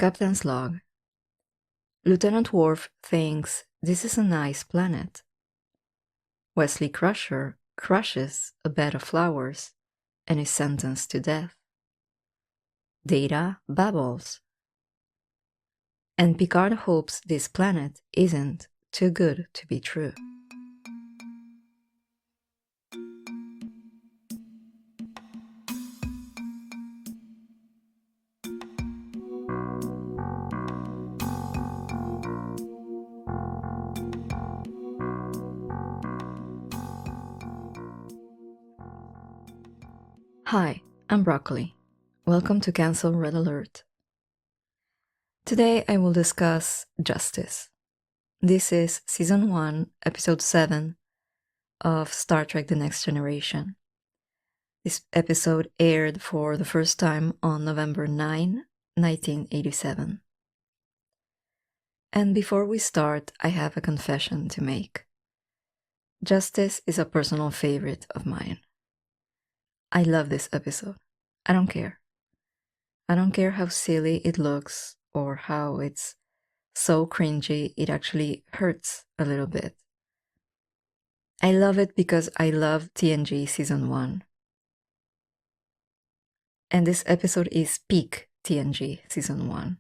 Captain's log. Lieutenant Worf thinks this is a nice planet. Wesley Crusher crushes a bed of flowers and is sentenced to death. Data babbles. And Picard hopes this planet isn't too good to be true. Hi, I'm Broccoli. Welcome to Cancel Red Alert. Today I will discuss Justice. This is Season 1, Episode 7 of Star Trek The Next Generation. This episode aired for the first time on November 9, 1987. And before we start, I have a confession to make. Justice is a personal favorite of mine. I love this episode. I don't care. I don't care how silly it looks or how it's so cringy it actually hurts a little bit. I love it because I love TNG Season 1. And this episode is peak TNG Season 1.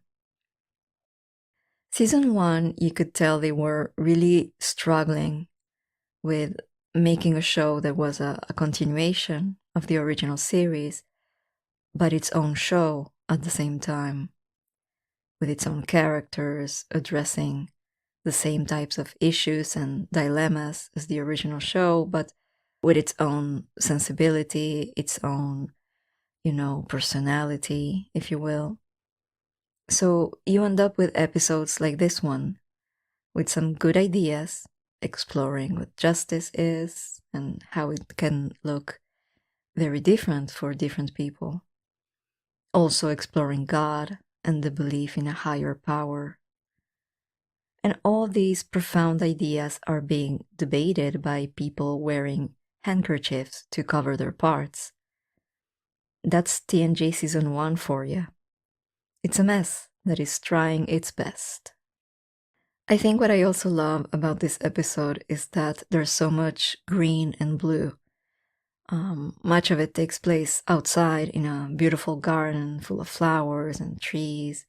Season 1, you could tell they were really struggling with making a show that was a continuation of the original series, but its own show at the same time, with its own characters addressing the same types of issues and dilemmas as the original show, but with its own sensibility, its own, personality, if you will. So you end up with episodes like this one, with some good ideas, exploring what justice is and how it can look very different for different people. Also exploring God and the belief in a higher power. And all these profound ideas are being debated by people wearing handkerchiefs to cover their parts. That's TNG Season 1 for you. It's a mess that is trying its best. I think what I also love about this episode is that there's so much green and blue. Much of it takes place outside in a beautiful garden full of flowers and trees.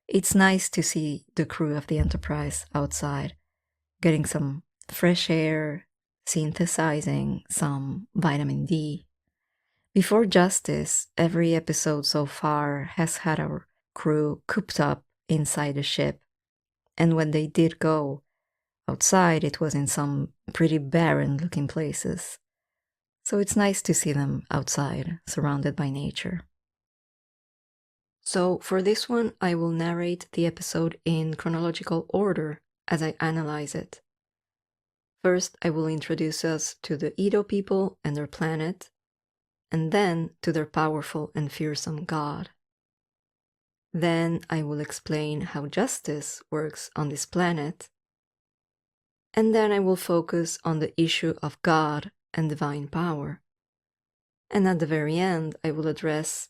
It's nice to see the crew of the Enterprise outside, getting some fresh air, synthesizing some vitamin D. Before Justice, every episode so far has had our crew cooped up inside the ship. And when they did go outside, it was in some pretty barren-looking places. So it's nice to see them outside, surrounded by nature. So for this one, I will narrate the episode in chronological order as I analyze it. First, I will introduce us to the Edo people and their planet, and then to their powerful and fearsome god. Then I will explain how justice works on this planet, and then I will focus on the issue of God and divine power. And at the very end, I will address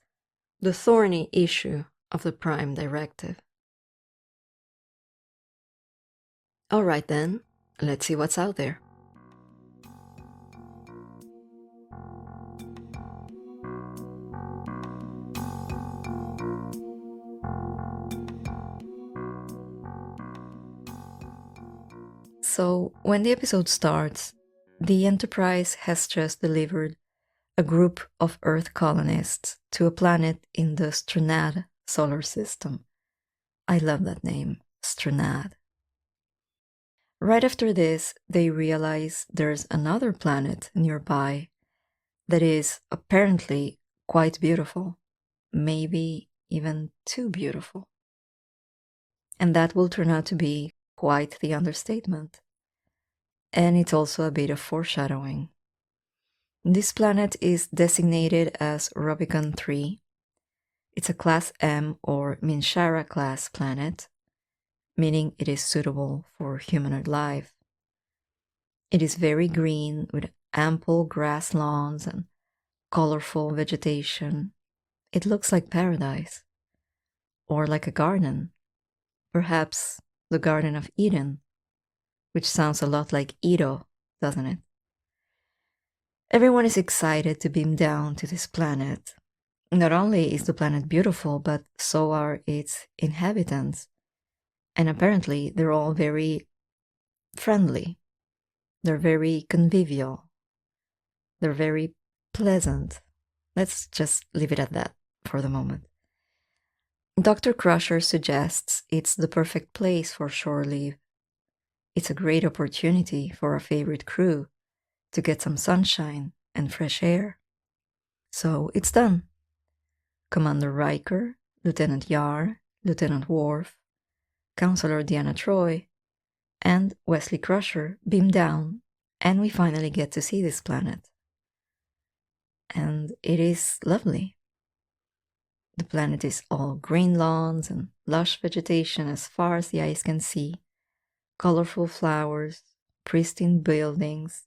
the thorny issue of the Prime Directive. Alright then, let's see what's out there. So, when the episode starts, the Enterprise has just delivered a group of Earth colonists to a planet in the Stranad solar system. I love that name, Stranad. Right after this, they realize there's another planet nearby that is apparently quite beautiful, maybe even too beautiful. And that will turn out to be quite the understatement. And it's also a bit of foreshadowing. This planet is designated as Rubicon 3. It's a Class M or Minshara class planet, meaning it is suitable for humanoid life. It is very green with ample grass lawns and colorful vegetation. It looks like paradise. or like a garden, perhaps the Garden of Eden, which sounds a lot like Edo, doesn't it? Everyone is excited to beam down to this planet. Not only is the planet beautiful, but so are its inhabitants. And apparently, they're all very friendly. They're very convivial. They're very pleasant. Let's just leave it at that for the moment. Dr. Crusher suggests it's the perfect place for shore leave. It's a great opportunity for our favorite crew to get some sunshine and fresh air. So it's done. Commander Riker, Lieutenant Yar, Lieutenant Worf, Counselor Deanna Troi, and Wesley Crusher beam down, and we finally get to see this planet. And it is lovely. The planet is all green lawns and lush vegetation as far as the eyes can see, colorful flowers, pristine buildings,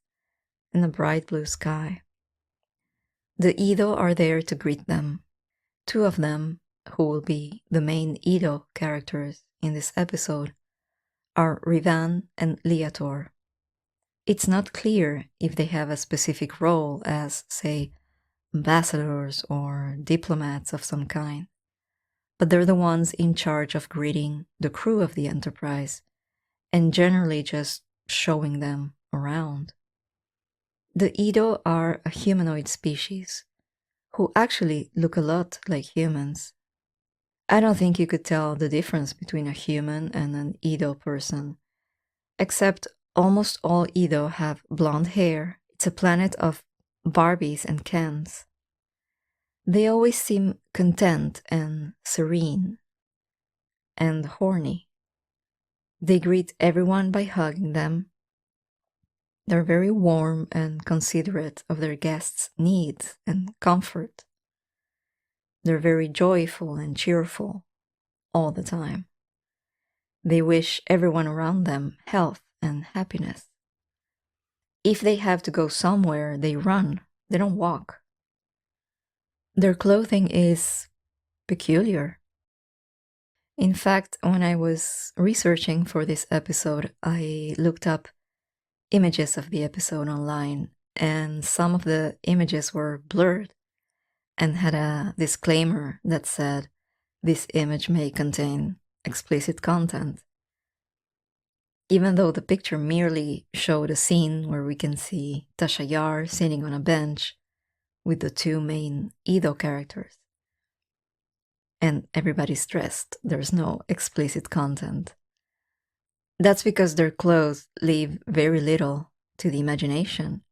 and a bright blue sky. The Edo are there to greet them. Two of them, who will be the main Edo characters in this episode, are Rivan and Liator. It's not clear if they have a specific role as, say, ambassadors or diplomats of some kind, but they're the ones in charge of greeting the crew of the Enterprise and generally just showing them around. The Edo are a humanoid species who actually look a lot like humans. I don't think you could tell the difference between a human and an Edo person, except almost all Edo have blonde hair. It's a planet of Barbies and Kens. They always seem content and serene and horny. They greet everyone by hugging them. They're very warm and considerate of their guests' needs and comfort. They're very joyful and cheerful all the time. They wish everyone around them health and happiness. If they have to go somewhere, they run, they don't walk. Their clothing is peculiar. In fact, when I was researching for this episode, I looked up images of the episode online, and some of the images were blurred and had a disclaimer that said, "This image may contain explicit content." Even though the picture merely showed a scene where we can see Tasha Yar sitting on a bench with the two main Edo characters. And everybody's dressed. There's no explicit content. That's because their clothes leave very little to the imagination.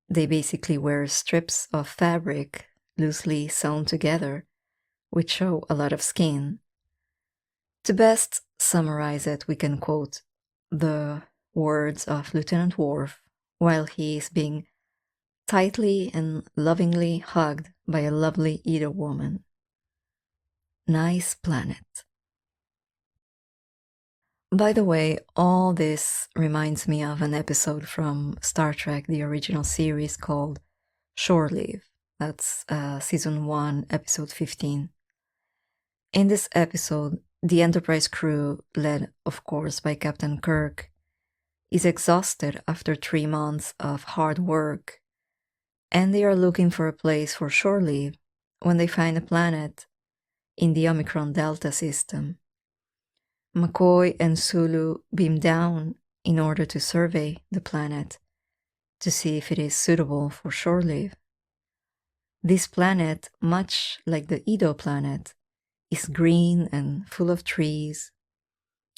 They basically wear strips of fabric loosely sewn together, which show a lot of skin. To best summarize it, we can quote the words of Lieutenant Worf while he is being tightly and lovingly hugged by a lovely Edo woman. Nice planet. By the way, all this reminds me of an episode from Star Trek, the original series, called Shore Leave. That's Season 1, Episode 15. In this episode, the Enterprise crew, led, of course, by Captain Kirk, is exhausted after 3 months of hard work, and they are looking for a place for shore leave when they find a planet in the Omicron Delta system. McCoy and Sulu beam down in order to survey the planet to see if it is suitable for shore leave. This planet, much like the Edo planet, is green and full of trees,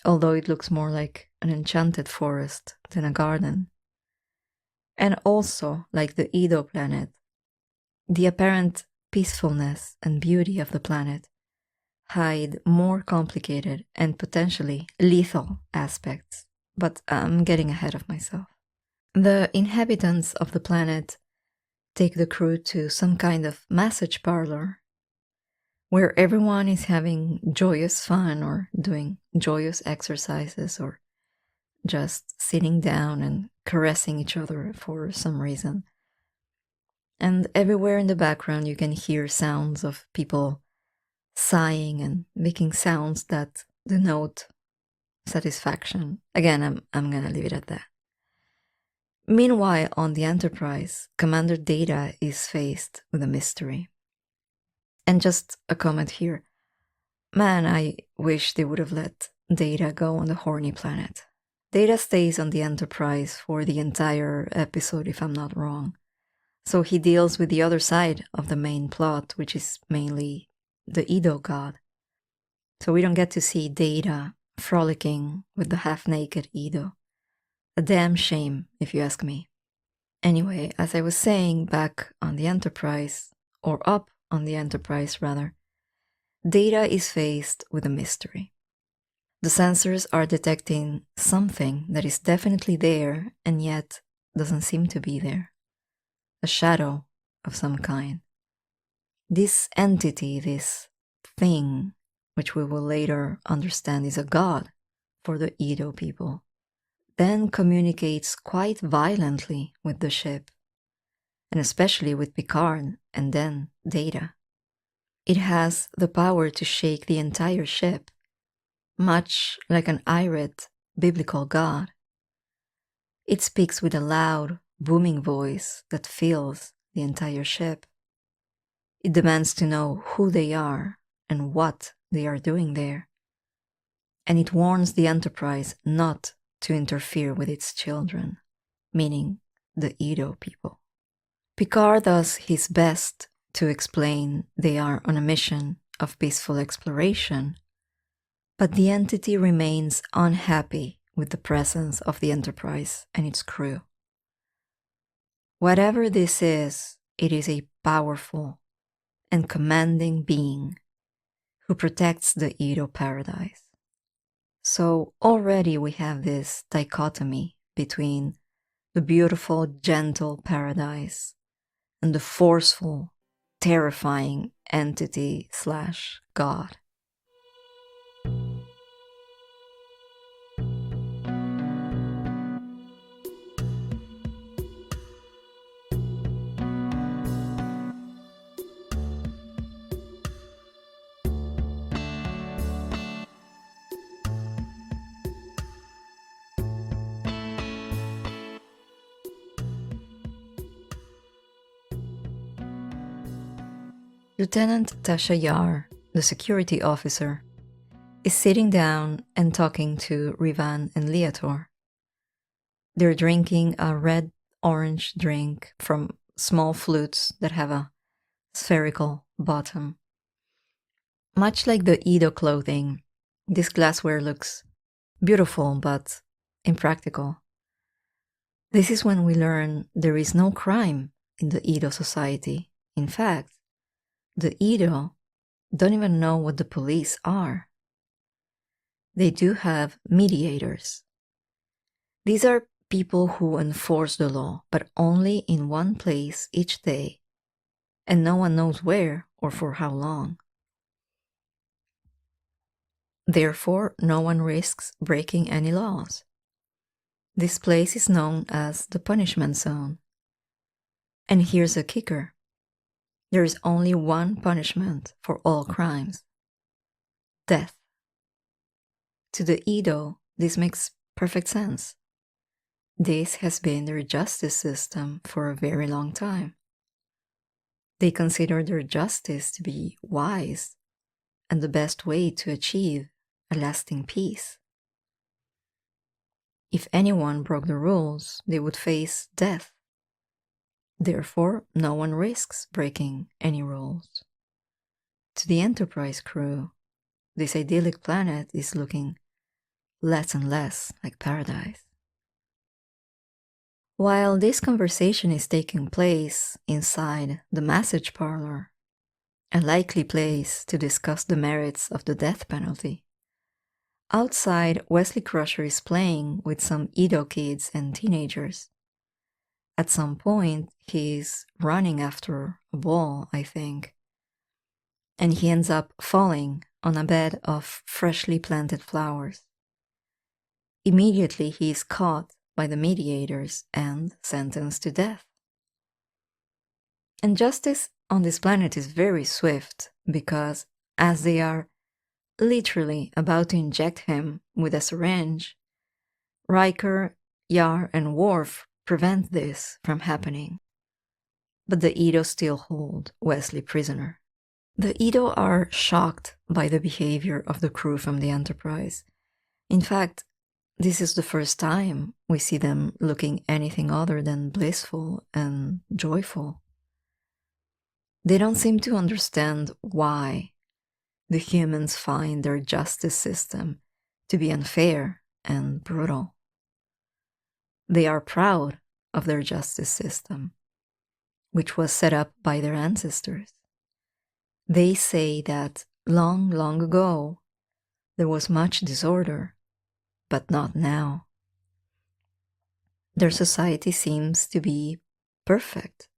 although it looks more like an enchanted forest than a garden. And also, like the Edo planet, the apparent peacefulness and beauty of the planet hide more complicated and potentially lethal aspects, but I'm getting ahead of myself. The inhabitants of the planet take the crew to some kind of massage parlor where everyone is having joyous fun or doing joyous exercises or just sitting down and caressing each other for some reason. And everywhere in the background you can hear sounds of people sighing and making sounds that denote satisfaction. Again, I'm gonna leave it at that. Meanwhile, on the Enterprise, Commander Data is faced with a mystery. And just a comment here. Man, I wish they would have let Data go on the horny planet. Data stays on the Enterprise for the entire episode, if I'm not wrong. So he deals with the other side of the main plot, which is mainly the Edo God. So we don't get to see Data frolicking with the half-naked Edo. A damn shame, if you ask me. Anyway, as I was saying, back on the Enterprise, or up on the Enterprise rather, Data is faced with a mystery. The sensors are detecting something that is definitely there and yet doesn't seem to be there. A shadow of some kind. This entity, this thing, which we will later understand is a god for the Edo people, then communicates quite violently with the ship, and especially with Picard and then Data. It has the power to shake the entire ship, much like an irate biblical god. It speaks with a loud, booming voice that fills the entire ship. It demands to know who they are and what they are doing there. And it warns the Enterprise not to interfere with its children, meaning the Edo people. Picard does his best to explain they are on a mission of peaceful exploration, but the entity remains unhappy with the presence of the Enterprise and its crew. Whatever this is, it is a powerful and commanding being who protects the Edo paradise. So already we have this dichotomy between the beautiful, gentle paradise and the forceful, terrifying entity/god. Lieutenant Tasha Yar, the security officer, is sitting down and talking to Rivan and Leator. They're drinking a red-orange drink from small flutes that have a spherical bottom. Much like the Edo clothing, this glassware looks beautiful but impractical. This is when we learn there is no crime in the Edo society. In fact, the Edo don't even know what the police are. They do have mediators. These are people who enforce the law, but only in one place each day, and no one knows where or for how long. Therefore, no one risks breaking any laws. This place is known as the punishment zone. And here's a kicker. There is only one punishment for all crimes: death. To the Edo, this makes perfect sense. This has been their justice system for a very long time. They consider their justice to be wise and the best way to achieve a lasting peace. If anyone broke the rules, they would face death. Therefore, no one risks breaking any rules. To the Enterprise crew, this idyllic planet is looking less and less like paradise. While this conversation is taking place inside the massage parlor, a likely place to discuss the merits of the death penalty, outside, Wesley Crusher is playing with some Edo kids and teenagers. At some point, he's running after a ball, I think, and he ends up falling on a bed of freshly planted flowers. Immediately, he is caught by the mediators and sentenced to death. And justice on this planet is very swift because as they are literally about to inject him with a syringe, Riker, Yar, and Worf prevent this from happening. But the Edo still hold Wesley prisoner. The Edo are shocked by the behavior of the crew from the Enterprise. In fact, this is the first time we see them looking anything other than blissful and joyful. They don't seem to understand why the humans find their justice system to be unfair and brutal. They are proud of their justice system, which was set up by their ancestors. They say that long, long ago, there was much disorder, but not now. Their society seems to be perfect.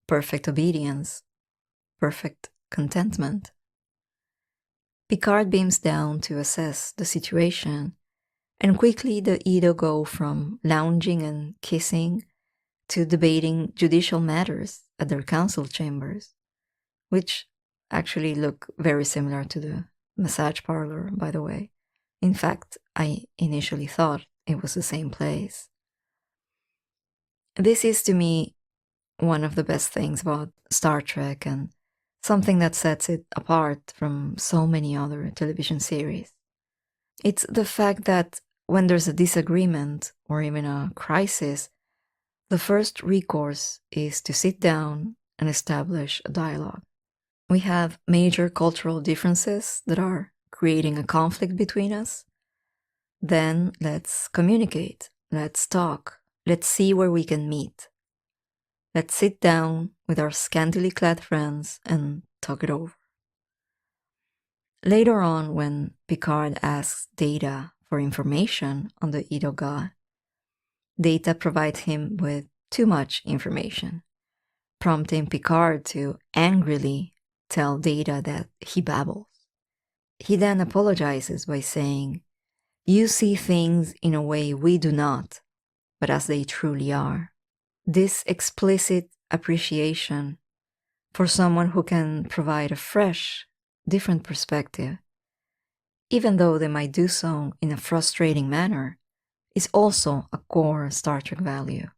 Perfect obedience, perfect contentment. Picard beams down to assess the situation, and quickly the Edo go from lounging and kissing to debating judicial matters at their council chambers, which actually look very similar to the massage parlor, by the way. In fact, I initially thought it was the same place. This is, to me, one of the best things about Star Trek and something that sets it apart from so many other television series. It's the fact that when there's a disagreement or even a crisis, the first recourse is to sit down and establish a dialogue. We have major cultural differences that are creating a conflict between us. Then let's communicate, let's talk, let's see where we can meet. Let's sit down with our scantily clad friends and talk it over. Later on, when Picard asks Data for information on the Edo God, Data provides him with too much information, prompting Picard to angrily tell Data that he babbles. He then apologizes by saying, "You see things in a way we do not, but as they truly are." This explicit appreciation for someone who can provide a fresh, different perspective, even though they might do so in a frustrating manner, is also a core Star Trek value.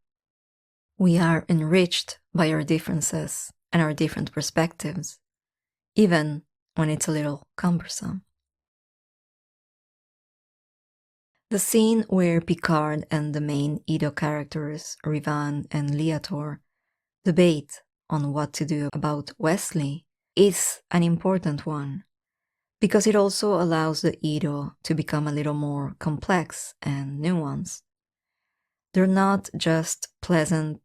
We are enriched by our differences and our different perspectives, even when it's a little cumbersome. The scene where Picard and the main Edo characters, Rivan and Leator, debate on what to do about Wesley is an important one, because it also allows the Edo to become a little more complex and nuanced. They're not just pleasant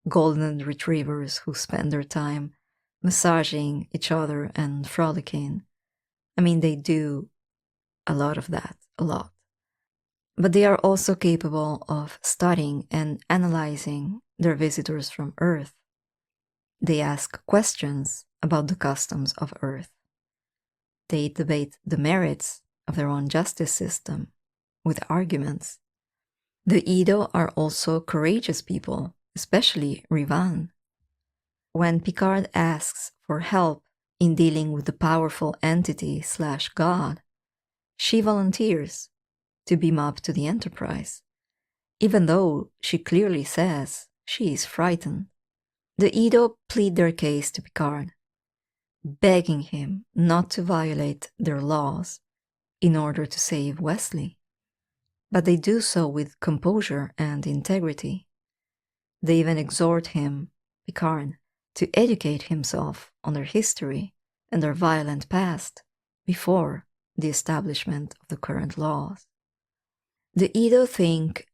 golden retrievers who spend their time massaging each other and frolicking. I mean, they do a lot of that, a lot. But they are also capable of studying and analyzing their visitors from Earth. They ask questions about the customs of Earth. They debate the merits of their own justice system with arguments. The Edo are also courageous people, especially Rivan. When Picard asks for help in dealing with the powerful entity/God, she volunteers to beam up to the Enterprise, even though she clearly says she is frightened. The Edo plead their case to Picard, begging him not to violate their laws in order to save Wesley. But they do so with composure and integrity. They even exhort him, Picard, to educate himself on their history and their violent past before the establishment of the current laws. The Edo think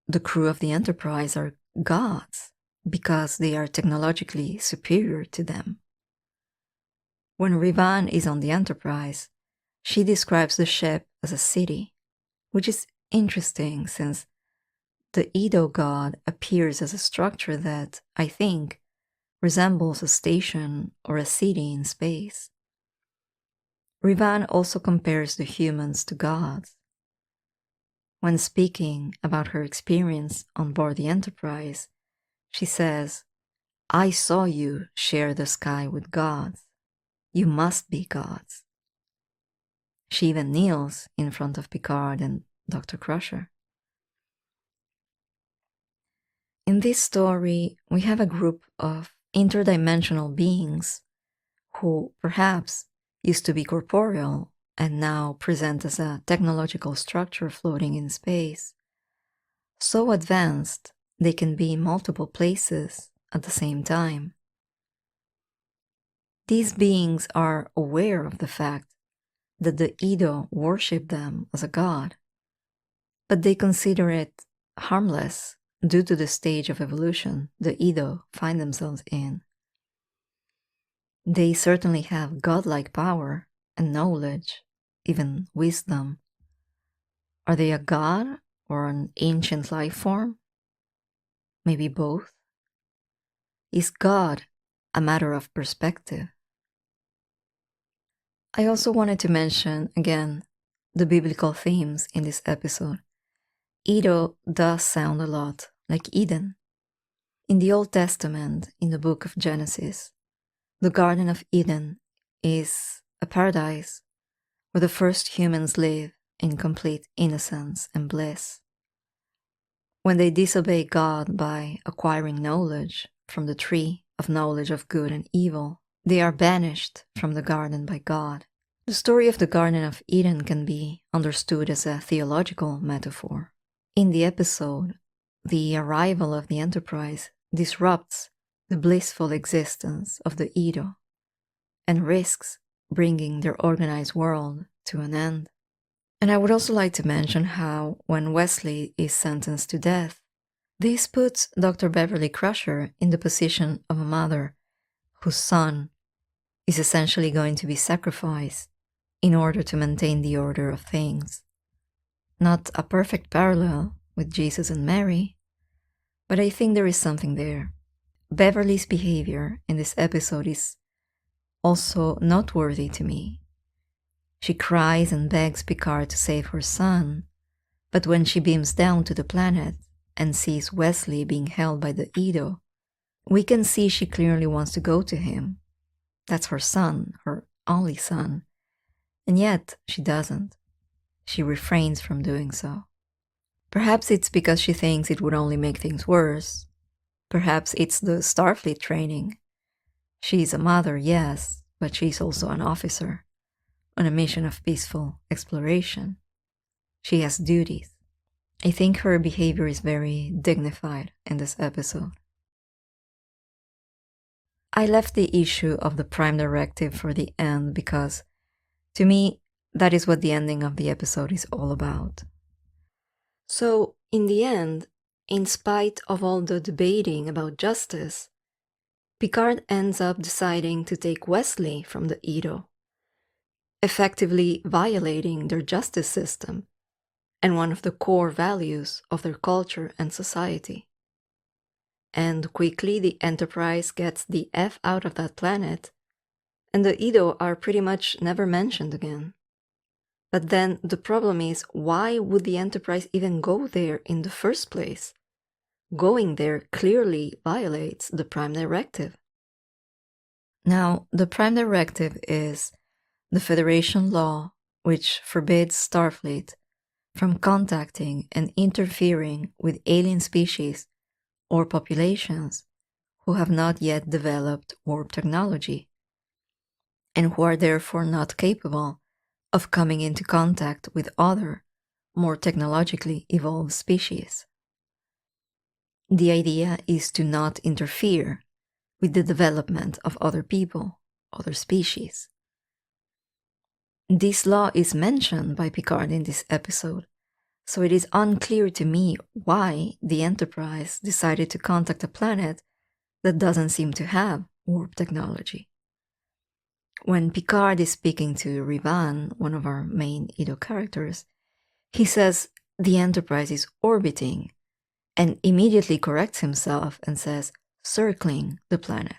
the crew of the Enterprise are gods because they are technologically superior to them. When Rivan is on the Enterprise, she describes the ship as a city, which is interesting since the Edo God appears as a structure that, I think, resembles a station or a city in space. Rivan also compares the humans to gods. When speaking about her experience on board the Enterprise, she says, "I saw you share the sky with gods. You must be gods." She even kneels in front of Picard and Dr. Crusher. In this story, we have a group of interdimensional beings who perhaps used to be corporeal and now present as a technological structure floating in space. So advanced, they can be in multiple places at the same time. These beings are aware of the fact that the Edo worship them as a god, but they consider it harmless due to the stage of evolution the Edo find themselves in. They certainly have godlike power and knowledge, even wisdom. Are they a god or an ancient life form? Maybe both? Is God a matter of perspective? I also wanted to mention, again, the biblical themes in this episode. Edo does sound a lot like Eden. In the Old Testament, in the book of Genesis, the Garden of Eden is a paradise where the first humans live in complete innocence and bliss. When they disobey God by acquiring knowledge from the tree of knowledge of good and evil, they are banished from the garden by God. The story of the Garden of Eden can be understood as a theological metaphor. In the episode, the arrival of the Enterprise disrupts the blissful existence of the Edo and risks bringing their organized world to an end. And I would also like to mention how, when Wesley is sentenced to death, this puts Dr. Beverly Crusher in the position of a mother whose son is essentially going to be sacrificed in order to maintain the order of things. Not a perfect parallel with Jesus and Mary, but I think there is something there. Beverly's behavior in this episode is also noteworthy to me. She cries and begs Picard to save her son, but when she beams down to the planet and sees Wesley being held by the Edo, we can see she clearly wants to go to him. That's her son, her only son, and yet she doesn't. She refrains from doing so. Perhaps it's because she thinks it would only make things worse. Perhaps it's the Starfleet training. She's a mother, yes, but she's also an officer on a mission of peaceful exploration. She has duties. I think her behavior is very dignified in this episode. I left the issue of the Prime Directive for the end because, to me, that is what the ending of the episode is all about. So, in the end, in spite of all the debating about justice, Picard ends up deciding to take Wesley from the Edo, effectively violating their justice system and one of the core values of their culture and society. And quickly the Enterprise gets the F out of that planet, and the Edo are pretty much never mentioned again. But then the problem is, why would the Enterprise even go there in the first place? Going there clearly violates the Prime Directive. Now, the Prime Directive is the Federation law which forbids Starfleet from contacting and interfering with alien species or populations who have not yet developed warp technology, and who are therefore not capable of coming into contact with other, more technologically evolved species. The idea is to not interfere with the development of other people, other species. This law is mentioned by Picard in this episode, so it is unclear to me why the Enterprise decided to contact a planet that doesn't seem to have warp technology. When Picard is speaking to Rivan, one of our main Edo characters, he says the Enterprise is orbiting and immediately corrects himself and says circling the planet.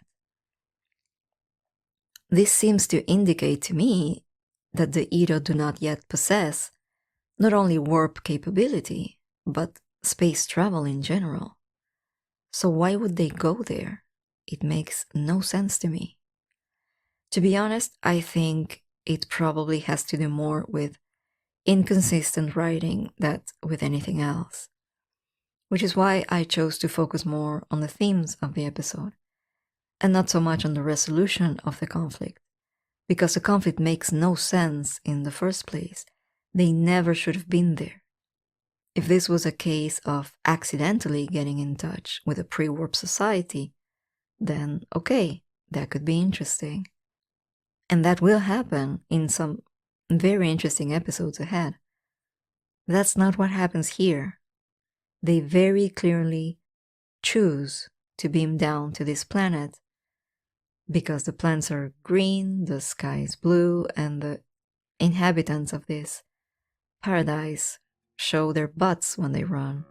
This seems to indicate to me that the Edo do not yet possess not only warp capability, but space travel in general. So why would they go there? It makes no sense to me. To be honest, I think it probably has to do more with inconsistent writing than with anything else. Which is why I chose to focus more on the themes of the episode, and not so much on the resolution of the conflict, because the conflict makes no sense in the first place. They never should have been there. If this was a case of accidentally getting in touch with a pre-warp society, then okay, that could be interesting. And that will happen in some very interesting episodes ahead. That's not what happens here. They very clearly choose to beam down to this planet because the plants are green, the sky is blue, and the inhabitants of this paradise show their butts when they run.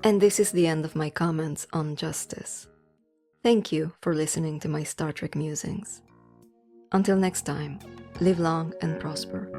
And this is the end of my comments on Justice. Thank you for listening to my Star Trek musings. Until next time, live long and prosper.